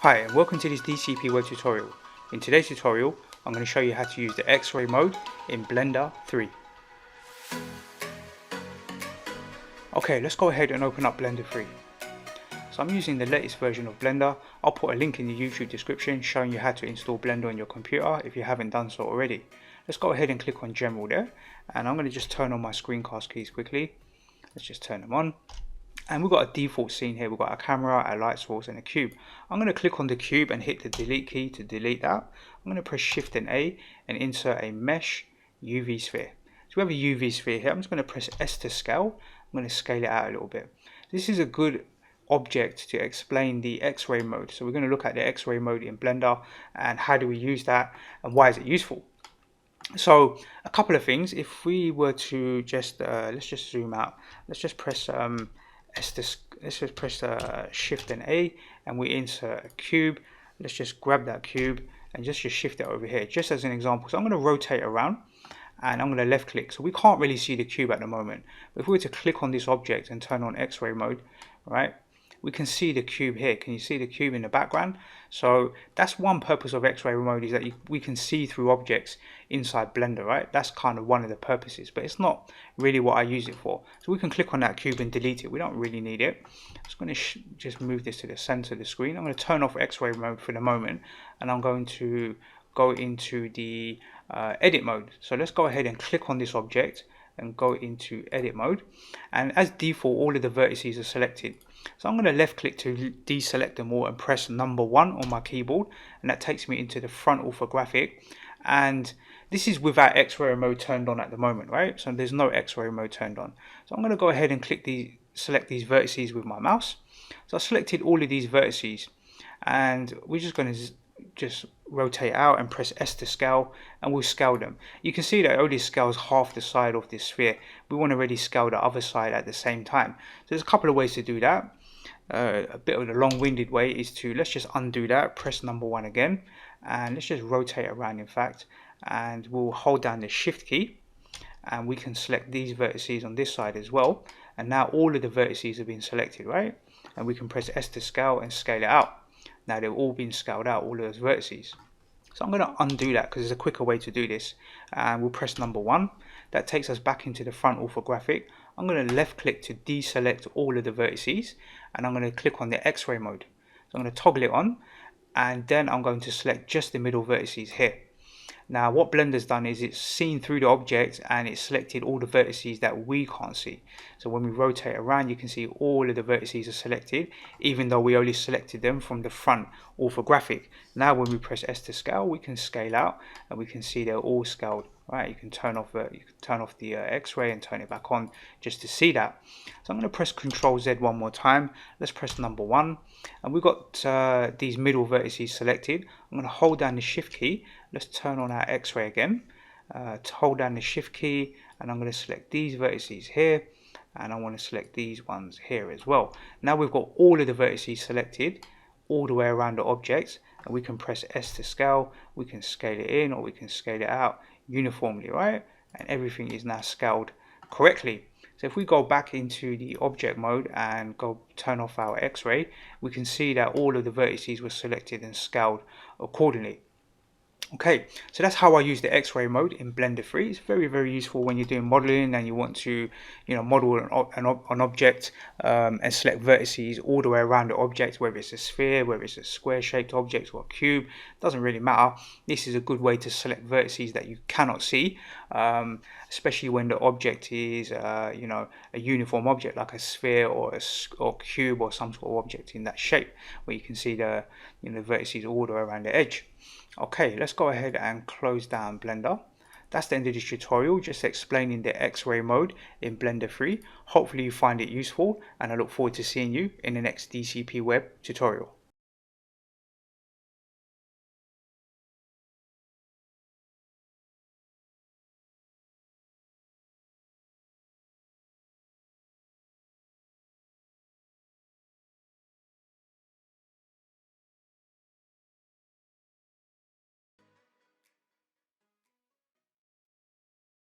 Hi and welcome to this DCP web tutorial. In today's tutorial I'm going to show you how to use the X-ray mode in Blender 3. Okay, let's go ahead and open up Blender 3. So I'm using the latest version of Blender. I'll put a link in the YouTube description showing you how to install Blender on your computer if you haven't done so already. Let's go ahead and click on General there, and I'm going to just turn on my screencast keys quickly. Let's just turn them on. And we've got a default scene here. We've got a camera, a light source and a cube. I'm going to click on the cube and hit the delete key to delete that. I'm going to press Shift and A and insert a mesh UV sphere. So we have a UV sphere here. I'm just going to press S to scale. I'm going to scale it out a little bit. This is a good object to explain the X-ray mode. So we're going to look at the X-ray mode in Blender and how do we use that and why is it useful. So a couple of things. If we were to just let's just zoom out. Let's just press let's just press Shift and A and we insert a cube. Let's just grab that cube and just shift it over here, just as an example. So I'm going to rotate around and I'm going to left click. So we can't really see the cube at the moment. But if we were to click on this object and turn on X-ray mode, right, we can see the cube here. Can you see the cube in the background? So that's one purpose of X-ray mode, is that we can see through objects inside Blender, right? That's kind of one of the purposes, but it's not really what I use it for. So we can click on that cube and delete it. We don't really need it. I'm just going to just move this to the center of the screen. I'm going to turn off X-ray mode for the moment, and I'm going to go into the edit mode. So let's go ahead and click on this object and go into edit mode, and as default all of the vertices are selected. So I'm going to left click to deselect them all and press number 1 on my keyboard, and that takes me into the front orthographic. And this is without X-ray mode turned on at the moment, right? So there's no X-ray mode turned on. So I'm going to go ahead and select these vertices with my mouse. So I selected all of these vertices, and we're just going to just rotate out and press S to scale, and we'll scale them. You can see that it only scales half the side of this sphere. We want to really scale the other side at the same time. So there's a couple of ways to do that. A bit of the long-winded way is to, let's just undo that, press number 1 again, and let's just rotate around, in fact, and we'll hold down the Shift key and we can select these vertices on this side as well, and now all of the vertices have been selected, right? And we can press S to scale and scale it out. Now they've all been scaled out, all of those vertices. So I'm going to undo that because there's a quicker way to do this, and we'll press number 1. That takes us back into the front orthographic. I'm going to left click to deselect all of the vertices, and I'm going to click on the X-ray mode. So I'm going to toggle it on, and then I'm going to select just the middle vertices here. Now what Blender's done is it's seen through the object and it's selected all the vertices that we can't see. So when we rotate around, you can see all of the vertices are selected, even though we only selected them from the front orthographic. Now when we press S to scale, we can scale out and we can see they're all scaled. Right, you can turn off the X-ray and turn it back on just to see that. So I'm going to press Ctrl Z one more time. Let's press number 1, and we've got these middle vertices selected. I'm going to hold down the Shift key. Let's turn on our X-ray again. To hold down the Shift key, and I'm going to select these vertices here, and I want to select these ones here as well. Now we've got all of the vertices selected all the way around the object, and we can press S to scale. We can scale it in or we can scale it out uniformly, right? And everything is now scaled correctly. So if we go back into the object mode and go turn off our X-ray, we can see that all of the vertices were selected and scaled accordingly. Okay, so that's how I use the X-ray mode in Blender 3. It's very, very useful when you're doing modeling and you want to, model an object and select vertices all the way around the object, whether it's a sphere, whether it's a square-shaped object or a cube, doesn't really matter. This is a good way to select vertices that you cannot see, especially when the object is, a uniform object like a sphere or a cube or some sort of object in that shape, where you can see the vertices all the way around the edge. Okay, let's go ahead and close down Blender. That's the end of this tutorial, just explaining the X-ray mode in Blender 3. Hopefully you find it useful, and I look forward to seeing you in the next DCP web tutorial.